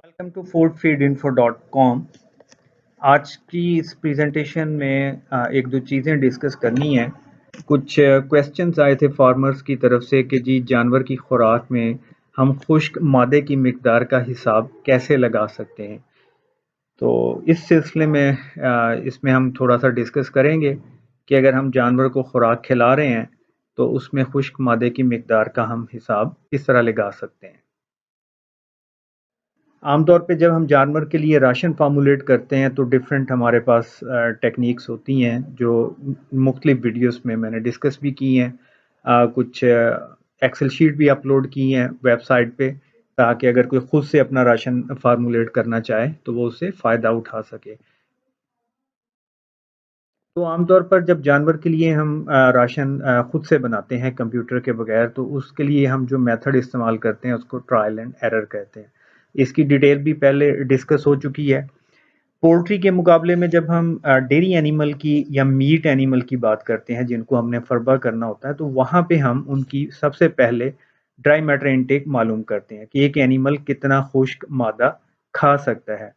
Welcome to foodfeedinfo.com। आज की इस प्रेजेंटेशन में एक दो चीज़ें डिस्कस करनी है। कुछ क्वेश्चंस आए थे फार्मर्स की तरफ से कि जी जानवर की खुराक में हम खुश्क मादे की मिकदार का हिसाब कैसे लगा सकते हैं। तो इस सिलसिले में इसमें हम थोड़ा सा डिस्कस करेंगे कि अगर हम जानवर को खुराक खिला रहे हैं तो उसमें खुश्क मादे की मिकदार का हम हिसाब किस तरह लगा सकते हैं। आमतौर पे जब हम जानवर के लिए राशन फार्मूलेट करते हैं तो डिफरेंट हमारे पास टेक्निक्स होती हैं जो मुख्तलिफ वीडियोस में मैंने डिस्कस भी की हैं। कुछ एक्सेल शीट भी अपलोड की हैं वेबसाइट पे ताकि अगर कोई खुद से अपना राशन फार्मूलेट करना चाहे तो वो उससे फ़ायदा उठा सके। तो आमतौर पर जब जानवर के लिए हम राशन खुद से बनाते हैं कंप्यूटर के बगैर तो उसके लिए हम जो मेथड इस्तेमाल करते हैं उसको ट्रायल एंड एरर कहते हैं। इसकी डिटेल भी पहले डिस्कस हो चुकी है। पोल्ट्री के मुकाबले में जब हम डेयरी एनिमल की या मीट एनिमल की बात करते हैं जिनको हमने फरबा करना होता है तो वहाँ पे हम उनकी सबसे पहले ड्राई मैटर इनटेक मालूम करते हैं कि एक एनिमल कितना खुश्क मादा खा सकता है।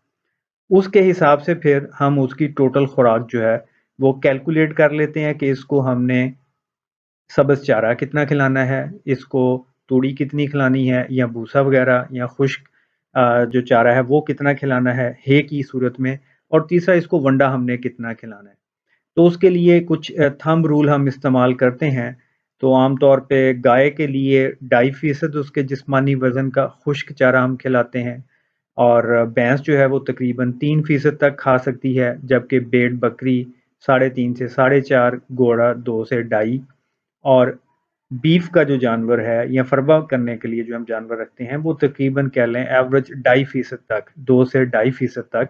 उसके हिसाब से फिर हम उसकी टोटल खुराक जो है वो कैलकुलेट कर लेते हैं कि इसको हमने सब्ज़ चारा कितना खिलाना है, इसको तूड़ी कितनी खिलानी है या भूसा वगैरह या खुश्क जो चारा है वो कितना खिलाना है हे की सूरत में, और तीसरा इसको वंडा हमने कितना खिलाना है। तो उसके लिए कुछ थंब रूल हम इस्तेमाल करते हैं। तो आम तौर पे गाय के लिए 2.5% उसके जिस्मानी वज़न का खुश्क चारा हम खिलाते हैं और भैंस जो है वो तकरीबन 3% तक खा सकती है, जबकि भेड़ बकरी 3.5 से 4.5, घोड़ा 2 से 2.5, और बीफ का जो जानवर है या फरवा करने के लिए जो हम जानवर रखते हैं वो तकरीबन कह लें एवरेज 2.5% तक 2 से 2.5% तक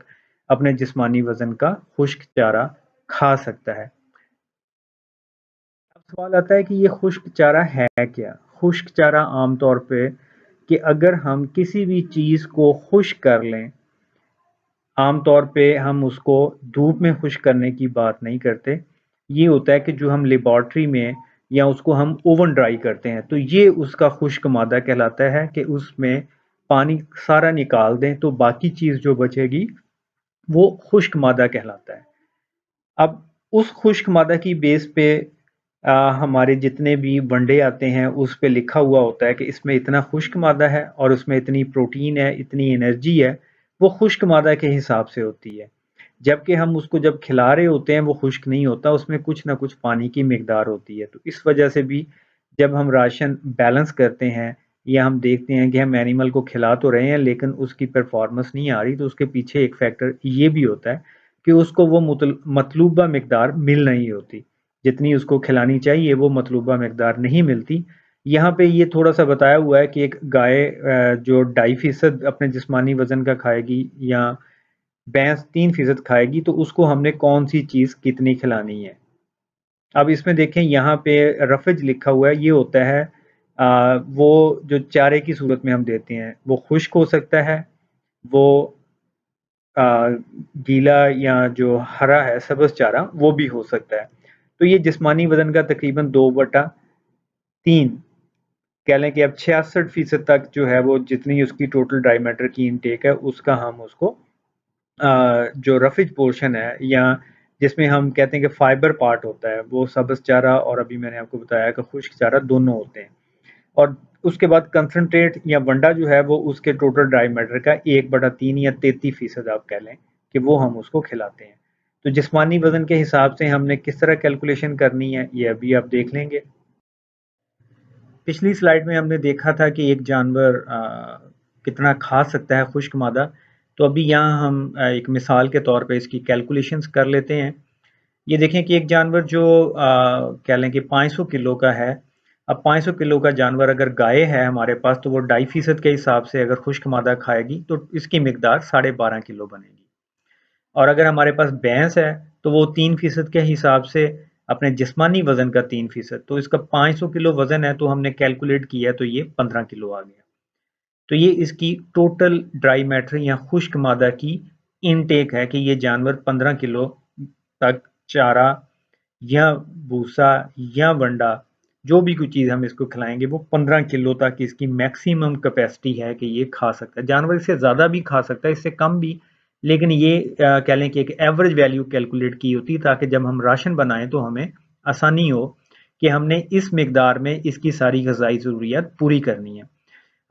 अपने जिस्मानी वज़न का खुश्क चारा खा सकता है। अब सवाल आता है कि ये खुश्क चारा है क्या? खुश्क चारा आम तौर पे कि अगर हम किसी भी चीज़ को खुश्क कर लें, आम तौर पे हम उसको धूप में खुश्क करने की बात नहीं करते। ये होता है कि जो हम लेबॉरेटरी में या उसको हम ओवन ड्राई करते हैं, तो ये उसका खुश्क मादा कहलाता है कि उसमें पानी सारा निकाल दें तो बाकी चीज़ जो बचेगी वो खुश्क मादा कहलाता है। अब उस खुश्क मादा की बेस पे हमारे जितने भी वनडे आते हैं उस पे लिखा हुआ होता है कि इसमें इतना खुश्क मादा है और उसमें इतनी प्रोटीन है, इतनी एनर्जी है, वो खुश्क मादा के हिसाब से होती है। जबकि हम उसको जब खिला रहे होते हैं वो खुश्क नहीं होता, उसमें कुछ ना कुछ पानी की मिकदार होती है। तो इस वजह से भी जब हम राशन बैलेंस करते हैं या हम देखते हैं कि हम एनिमल को खिला तो रहे हैं लेकिन उसकी परफॉर्मेंस नहीं आ रही, तो उसके पीछे एक फैक्टर ये भी होता है कि उसको वो मतलूबा मिकदार मिल नहीं होती। जितनी उसको खिलानी चाहिए वो मतलूबा मिकदार नहीं मिलती। यहाँ पे ये थोड़ा-सा बताया हुआ है कि एक गाय जो 2.5% अपने जिस्मानी वज़न का खाएगी या भैंस 3% खाएगी तो उसको हमने कौन-सी चीज़ कितनी खिलानी है। अब इसमें देखें यहाँ पे रफ़ेज लिखा हुआ है, ये होता है वो जो चारे की सूरत में हम देते हैं, वो खुश्क हो सकता है, वो अ, गीला या जो हरा है सब्ज़ चारा वो भी हो सकता है। तो ये जिस्मानी वज़न का तकरीबन 2/3 कह लें कि अब 66% तक जो है वो जितनी उसकी टोटल ड्राई मैटर की इनटेक है उसका हम उसको जो रफ़ेज पोर्शन है या जिसमें हम कहते हैं कि फाइबर पार्ट होता है वो सब्ज़ चारा और अभी मैंने आपको बताया कि खुश्क चारा दोनों होते हैं। और उसके बाद कंसंट्रेट या वंडा जो है वो उसके टोटल ड्राई मैटर का 1/3 या 33% आप कह लें कि वो हम उसको खिलाते हैं। तो जिस्मानी वज़न के हिसाब से हमने किस तरह कैलकुलेशन करनी है ये अभी आप देख लेंगे। पिछली स्लाइड में हमने देखा था कि एक जानवर कितना खा सकता है खुश्क मादा, तो अभी यहाँ हम एक मिसाल के तौर पे इसकी कैलकुलेशंस कर लेते हैं। ये देखें कि एक जानवर जो कह लें कि 500 किलो का है। अब 500 किलो का जानवर अगर गाय है हमारे पास तो वो 2.5% के हिसाब से अगर खुश्क मादा खाएगी तो इसकी मिकदार 12.5 किलो बनेगी। और अगर हमारे पास भैंस है तो वो 3% के हिसाब से अपने जिस्मानी वजन का 3%, तो इसका 500 किलो वजन है तो हमने कैलकुलेट किया तो ये 15 किलो आ गया। तो ये इसकी टोटल ड्राई मैटर या खुश्क मादा की इनटेक है कि ये जानवर 15 किलो तक चारा या भूसा या वंडा जो भी कोई चीज़ हम इसको खिलाएंगे वो 15 किलो तक इसकी मैक्सिमम कैपेसिटी है कि ये खा सकता है। जानवर इससे ज़्यादा भी खा सकता है, इससे कम भी, लेकिन ये कह लें कि एक एवरेज वैल्यू कैलकुलेट की होती है ताकि जब हम राशन बनाएं तो हमें आसानी हो कि हमने इस मिकदार में इसकी सारी ग़िज़ाई ज़रूरियात पूरी करनी है।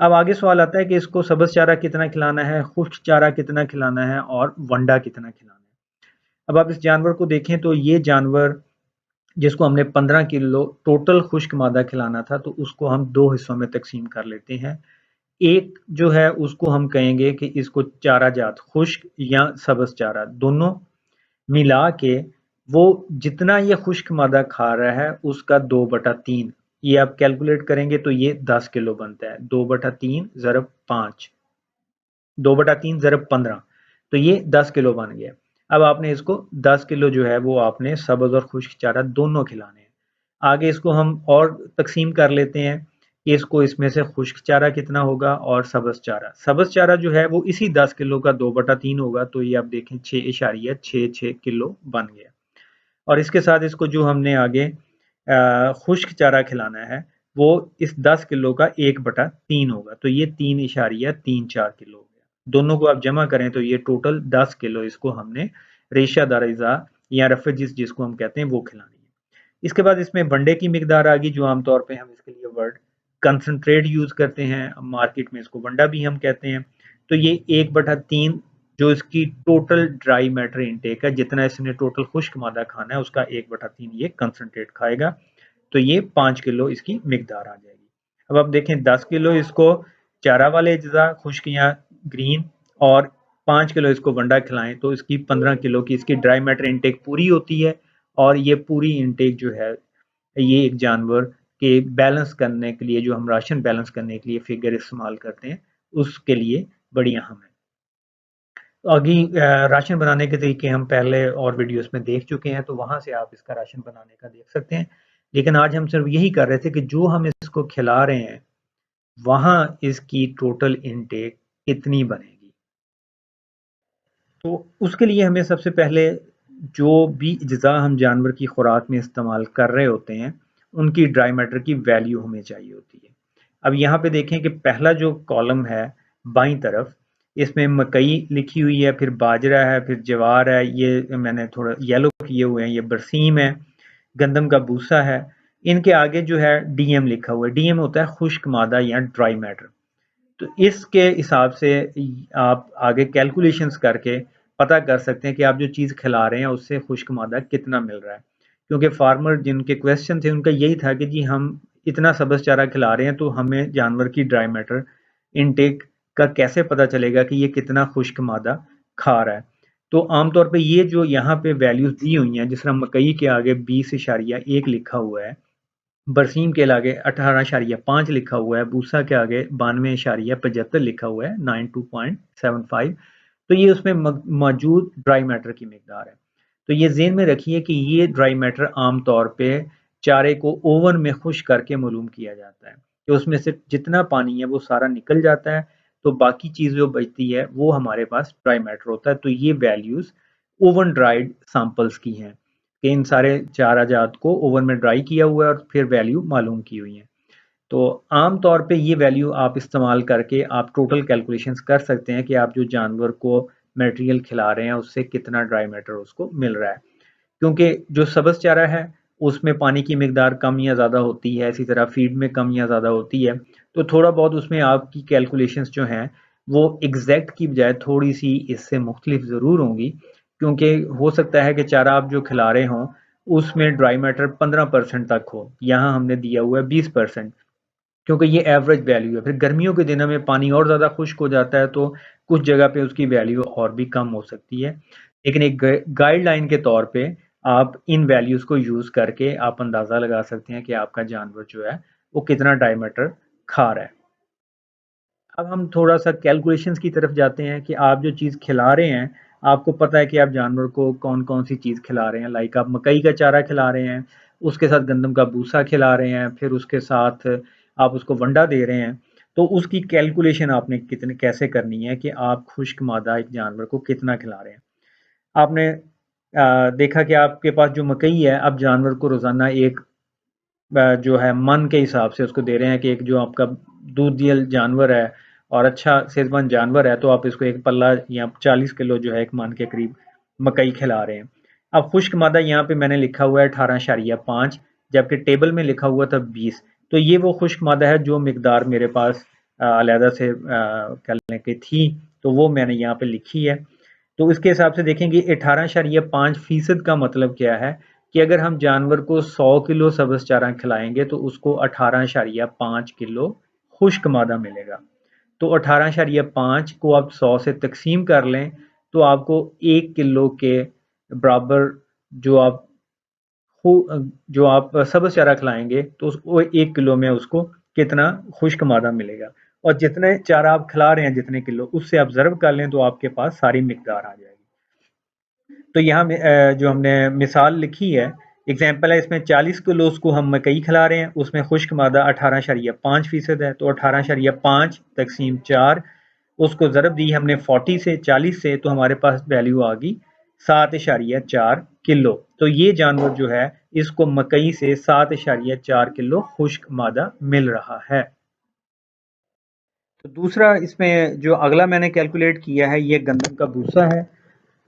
अब आगे सवाल आता है कि इसको सब्ज़ चारा कितना खिलाना है, खुश्क चारा कितना खिलाना है और वंडा कितना खिलाना है। अब आप इस जानवर को देखें तो ये जानवर जिसको हमने 15 किलो टोटल खुश्क मादा खिलाना था, तो उसको हम 2 हिस्सों में तकसीम कर लेते हैं। एक जो है उसको हम कहेंगे कि इसको चारा जात खुश्क या सब्ज़ चारा दोनों मिला के वो जितना ये खुश्क मादा खा रहा है उसका 2/3 ये आप कैलकुलेट करेंगे तो ये 10 किलो बनता है। 2/3 ज़रब 5 2/3 ज़रब 15 तो ये 10 किलो बन गया। अब आपने इसको 10 किलो जो है वो आपने सब्ज़ और खुश्क चारा दोनों खिलाने हैं। आगे इसको हम और तकसीम कर लेते हैं कि इसको इसमें से खुश्क चारा कितना होगा और सब्ज़ चारा। सब्ज़ चारा जो है वो इसी 10 किलो का 2/3 होगा, तो ये आप देखें 6.66 किलो बन गया। और इसके साथ इसको जो हमने आगे खुश्क चारा खिलाना है वो इस 10 किलो का 1/3 होगा, तो ये 3.34 किलो हो गया। दोनों को आप जमा करें तो ये टोटल 10 किलो इसको हमने रेशादार ग़िज़ा या रफ़ेजिस जिसको हम कहते हैं वो खिलानी है। इसके बाद इसमें वनडे की मिकदार आ गई, जो आमतौर पे हम इसके लिए वर्ड कंसंट्रेट यूज़ करते हैं, मार्केट में इसको वंडा भी हम कहते हैं। तो ये 1/3 जो इसकी टोटल ड्राई मैटर इनटेक है, जितना इसने टोटल खुश्क मादा खाना है उसका 1/3 ये कंसंट्रेट खाएगा, तो ये 5 किलो इसकी मिकदार आ जाएगी। अब आप देखें 10 किलो इसको चारा वाले अज्जा खुश्क या ग्रीन और 5 किलो इसको वंडा खिलाएं तो इसकी 15 किलो की इसकी ड्राई मैटर इनटेक पूरी होती है। और ये पूरी इनटेक जो है ये एक जानवर के बैलेंस करने के लिए, जो हम राशन बैलेंस करने के लिए फिगर इस्तेमाल करते हैं, उसके लिए बड़ी अहम है। आगे राशन बनाने के तरीके हम पहले और वीडियोस में देख चुके हैं, तो वहाँ से आप इसका राशन बनाने का देख सकते हैं। लेकिन आज हम सिर्फ यही कर रहे थे कि जो हम इसको खिला रहे हैं, वहाँ इसकी टोटल इनटेक कितनी बनेगी। तो उसके लिए हमें सबसे पहले जो भी अज्जा हम जानवर की खुराक में इस्तेमाल कर रहे होते हैं, उनकी ड्राई मैटर की वैल्यू हमें चाहिए होती है। अब यहाँ पे देखें कि पहला जो कॉलम है बाईं तरफ, इसमें मकई लिखी हुई है, फिर बाजरा है, फिर ज्वार है, ये मैंने थोड़ा येलो किए हुए हैं, ये बरसीम है, गंदम का भूसा है। इनके आगे जो है डीएम लिखा हुआ है। डीएम होता है खुश्क मादा या ड्राई मैटर। तो इसके हिसाब से आप आगे कैलकुलेशंस करके पता कर सकते हैं कि आप जो चीज़ खिला रहे हैं उससे खुश्क मादा कितना मिल रहा है। क्योंकि फार्मर जिनके क्वेश्चन थे उनका यही था कि जी हम इतना सब्ज़ चारा खिला रहे हैं तो हमें जानवर की ड्राई मैटर इनटेक का कैसे पता चलेगा कि ये कितना खुश्क मादा खा रहा है। तो आमतौर पे ये जो यहाँ पे वैल्यूज़ दी हुई हैं, जिस तरह मकई के आगे 20.1 लिखा हुआ है, बरसीम के आगे 18.5 लिखा हुआ है, बूसा के आगे 92.75 लिखा हुआ है, 92.75। तो ये उसमें मौजूद ड्राई मैटर की मिकदार है। तो ये ज़हन में रखिए कि ये ड्राई मैटर आम तौर पे चारे को ओवन में खुश करके मालूम किया जाता है कि उसमें से जितना पानी है वो सारा निकल जाता है, तो बाकी चीज़ जो बचती है वो हमारे पास ड्राई मैटर होता है। तो ये वैल्यूज़ ओवन ड्राइड सैंपल्स की हैं कि इन सारे चारा जात को ओवन में ड्राई किया हुआ है और फिर वैल्यू मालूम की हुई है। तो आम तौर पे ये वैल्यू आप इस्तेमाल करके आप टोटल कैलकुलेशंस कर सकते हैं कि आप जो जानवर को मटेरियल खिला रहे हैं उससे कितना ड्राई मैटर उसको मिल रहा है। क्योंकि जो सब्ज़ चारा है उसमें पानी की मिकदार कम या ज़्यादा होती है, इसी तरह फीड में कम या ज़्यादा होती है, तो थोड़ा बहुत उसमें आपकी कैलकुलेशंस जो हैं वो एग्जैक्ट की बजाय थोड़ी सी इससे मुख्तलिफ ज़रूर होंगी। क्योंकि हो सकता है कि चारा आप जो खिला रहे हों उसमें ड्राई मैटर 15% तक हो, यहाँ हमने दिया हुआ है 20%, क्योंकि ये एवरेज वैल्यू है। फिर गर्मियों के दिनों में पानी और ज़्यादा खुश्क हो जाता है तो कुछ जगह पे उसकी वैल्यू और भी कम हो सकती है। लेकिन एक गाइडलाइन के तौर पे आप इन वैल्यूज़ को यूज़ करके आप अंदाज़ा लगा सकते हैं कि आपका जानवर जो है वो कितना ड्राई मैटर खा रहा है। अब हम थोड़ा-सा कैलकुलेशंस की तरफ जाते हैं कि आप जो चीज़ खिला रहे हैं, आपको पता है कि आप जानवर को कौन-कौन सी चीज़ खिला रहे हैं। लाइक आप मकई का चारा खिला रहे हैं, उसके साथ गंदम का भूसा खिला रहे हैं, फिर उसके साथ आप उसको वंडा दे रहे हैं। तो उसकी कैलकुलेशन आपने कितने कैसे करनी है कि आप खुश्क मादा एक जानवर को कितना खिला रहे हैं। आपने देखा कि आपके पास जो मकई है, आप जानवर को रोज़ाना एक जो है मन के हिसाब से उसको दे रहे हैं कि एक जो आपका दूधियल जानवर है और अच्छा सेहतमंद जानवर है, तो आप इसको एक पल्ला या 40 किलो जो है एक मन के करीब मकई खिला रहे हैं। अब खुश्क मादा यहाँ पे मैंने लिखा हुआ है 18.5, जबकि टेबल में लिखा हुआ था 20। तो ये वो खुश्क मादा है जो मिकदार मेरे पास अलहदा से कह लें कि थी, तो वो मैंने यहाँ पे लिखी है। तो इसके हिसाब से देखेंगे 18.5% का मतलब क्या है कि अगर हम जानवर को 100 किलो सब्ज़ चारा खिलाएंगे तो उसको 18.5 किलो खुश्क मादा मिलेगा। तो 18.5 को आप 100 से तकसीम कर लें तो आपको 1 किलो के बराबर जो आप जो आप सब्ज़ चारा खिलाएंगे तो वो 1 किलो में उसको कितना खुश्क मादा मिलेगा, और जितने चारा आप खिला रहे हैं जितने किलो उससे आप ज़र्ब कर लें तो आपके पास सारी मिकदार आ जाएगी। तो यहाँ जो हमने मिसाल लिखी है, एग्जाम्पल है, इसमें 40 किलो उसको हम मकई खिला रहे हैं, उसमें खुश्क मादा 18.5% है, तो 18.5 तकसीम 4, उसको ज़रब दी हमने 40 से, तो हमारे पास वैल्यू आ गई 7.4 किलो। तो ये जानवर जो है इसको मकई से 7.4 किलो खुश्क मादा मिल रहा है। तो दूसरा इसमें जो अगला मैंने कैलकुलेट किया है ये गंदम का भूसा है।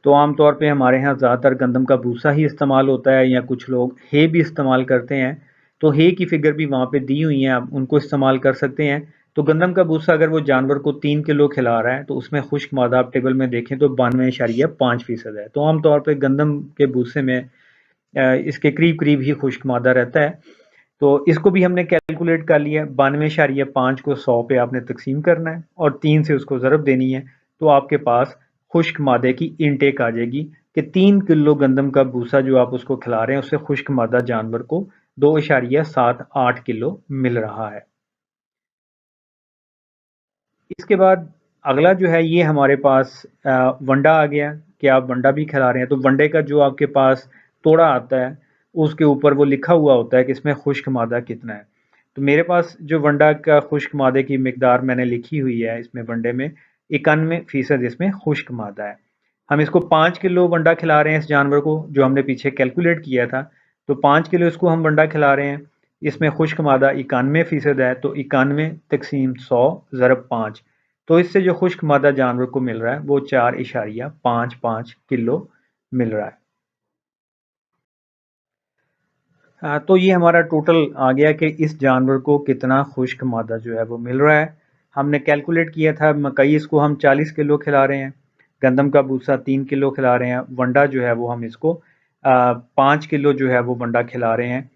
तो आम तौर पे हमारे यहाँ ज़्यादातर गंदम का भूसा ही इस्तेमाल होता है, या कुछ लोग हे भी इस्तेमाल करते हैं। तो हे की फिगर भी वहाँ पे दी हुई है, आप उनको इस्तेमाल कर सकते हैं। तो गंदम का भूसा अगर वो जानवर को 3 किलो खिला रहा है तो उसमें खुश्क मादा आप टेबल में देखें तो 92.5% है। तो आम तौर पे गंदम के भूसे में इसके करीब करीब ही खुश्क मादा रहता है। तो इसको भी हमने कैलकुलेट कर लिया। 92.5 को 100 पे आपने तकसीम करना है और 3 से उसको ज़रब देनी है, तो आपके पास खुश्क मादे की इनटेक आ जाएगी कि 3 किलो गंदम का भूसा जो आप उसको खिला रहे हैं उससे खुश्क मादा जानवर को 2.78 किलो मिल रहा है। इसके बाद अगला जो है ये हमारे पास वंडा आ गया कि आप वंडा भी खिला रहे हैं। तो वंडे का जो आपके पास तोड़ा आता है उसके ऊपर वो लिखा हुआ होता है कि इसमें खुश्क मादा कितना है। तो मेरे पास जो वंडा का खुश्क मादे की मिकदार मैंने लिखी हुई है इसमें वंडे में 91% इसमें खुश्क मादा है। हम इसको 5 किलो वंडा खिला रहे हैं इस जानवर को, जो हमने पीछे कैलकुलेट किया था। तो 5 किलो इसको हम वंडा खिला रहे हैं, इसमें खुश्क मादा 91% है, तो 91 तकसीम 100 ज़रब 5, तो इससे जो खुश्क मादा जानवर को मिल रहा है वो 4.55 किलो मिल रहा है। तो ये हमारा टोटल आ गया कि इस जानवर को कितना खुश्क मादा जो है वो मिल रहा है। हमने कैलकुलेट किया था मकई इसको हम 40 किलो खिला रहे हैं, गंदम का भूसा 3 किलो खिला रहे हैं, वंडा जो है वो हम इसको 5 किलो जो है वो वंडा खिला रहे हैं।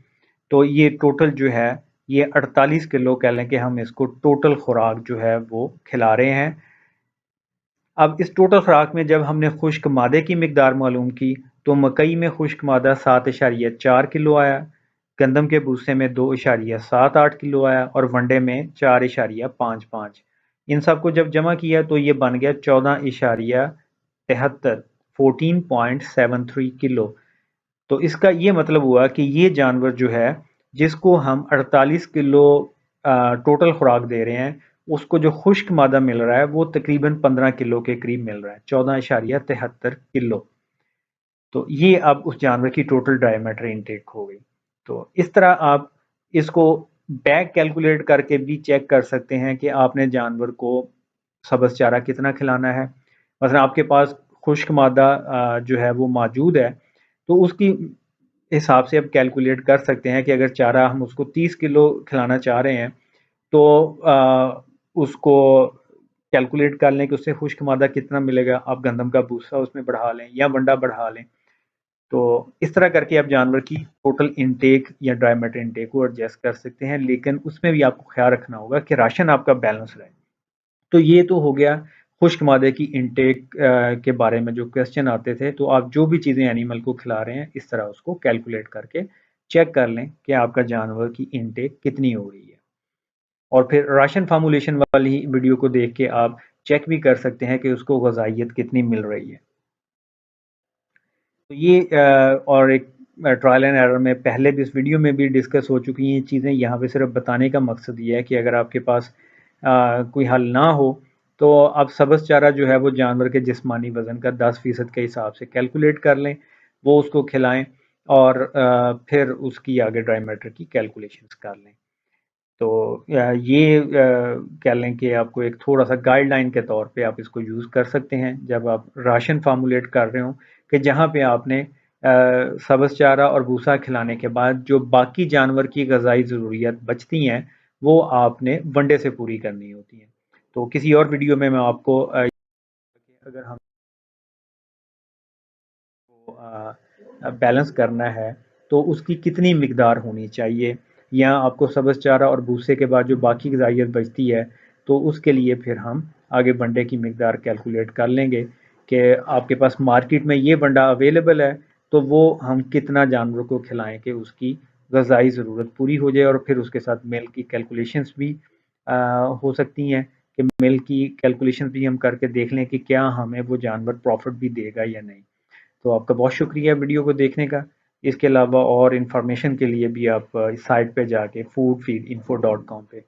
तो ये टोटल जो है ये 48 किलो कह लें कि हम इसको टोटल खुराक जो है वो खिला रहे हैं। अब इस टोटल खुराक में जब हमने खुश्क मादे की मिकदार मालूम की तो मकई में खुश्क मादा 7.4 किलो आया, गंदम के भूसे में 2.78 किलो आया और वंडे में 4.55। इन सबको जब जमा किया तो ये बन गया 14.73 14.73 किलो। तो इसका ये मतलब हुआ कि ये जानवर जो है जिसको हम 48 किलो टोटल खुराक दे रहे हैं उसको जो खुश्क मादा मिल रहा है वो तकरीबन 15 किलो के करीब मिल रहा है, 14.73 किलो। तो ये अब उस जानवर की टोटल ड्राई मैटर इनटेक हो गई। तो इस तरह आप इसको बैक कैलकुलेट करके भी चेक कर सकते हैं कि आपने जानवर को सब्ज़ चारा कितना खिलाना है। मसलन आपके पास खुश्क मादा जो है वो मौजूद है, तो उसकी हिसाब से आप कैलकुलेट कर सकते हैं कि अगर चारा हम उसको 30 किलो खिलाना चाह रहे हैं तो उसको कैलकुलेट कर लें कि उससे खुश्क मादा कितना मिलेगा। आप गंदम का भूसा उसमें बढ़ा लें या वंडा बढ़ा लें। तो इस तरह करके आप जानवर की टोटल इनटेक या ड्राई मैटर इनटेक को एडजस्ट कर सकते हैं, लेकिन उसमें भी आपको ख्याल रखना होगा कि राशन आपका बैलेंस रहे। तो ये तो हो गया खुश्क मादे की इनटेक के बारे में जो क्वेश्चन आते थे। तो आप जो भी चीज़ें एनिमल को खिला रहे हैं इस तरह उसको कैलकुलेट करके चेक कर लें कि आपका जानवर की इनटेक कितनी हो रही है, और फिर राशन फार्मूलेशन वाली वीडियो को देख के आप चेक भी कर सकते हैं कि उसको ग़िज़ाइयत कितनी मिल रही है। तो ये और एक ट्रायल एंड एरर में पहले भी इस वीडियो में भी डिस्कस हो चुकी हैं ये चीज़ें। यहाँ पे सिर्फ बताने का मकसद ये है कि अगर आपके पास कोई हल ना हो तो आप सब्ज़ चारा जो है वो जानवर के जिस्मानी वज़न का 10% के हिसाब से कैलकुलेट कर लें, वो उसको खिलाएं। और फिर उसकी आगे ड्राई मैटर की कैलकुलेशंस कर लें। तो ये कह लें कि आपको एक थोड़ा-सा गाइडलाइन के तौर पे आप इसको यूज़ कर सकते हैं जब आप राशन फ़ॉर्मूलेट कर रहे हों कि जहाँ पे आपने सब्ज़ चारा और भूसा खिलाने के बाद जो बाकी जानवर की ग़िज़ाई ज़रूरियात बचती हैं, वो आपने वनडे से पूरी करनी होती हैं। तो किसी और वीडियो में मैं आपको अगर हम बैलेंस करना है तो उसकी कितनी मिकदार होनी चाहिए, या आपको सब्ज़ चारा और भूसे के बाद जो बाकी ग़िज़ाइयत बचती है तो उसके लिए फिर हम आगे वनडे की मिकदार कैलकुलेट कर लेंगे कि आपके पास मार्केट में ये वनडा अवेलेबल है तो वो हम कितना जानवरों को खिलाएं कि उसकी ग़िज़ाई ज़रूरत पूरी हो जाए। और फिर उसके साथ मिल्क की कैलकुलेशंस भी हो सकती हैं कि मिल्क की कैलकुलेशंस भी हम करके देख लें कि क्या हमें वो जानवर प्रॉफ़िट भी देगा या नहीं। तो आपका बहुत शुक्रिया वीडियो को देखने का। इसके अलावा और इन्फॉर्मेशन के लिए भी आप इस साइट पे जाके foodfeedinfo.com पे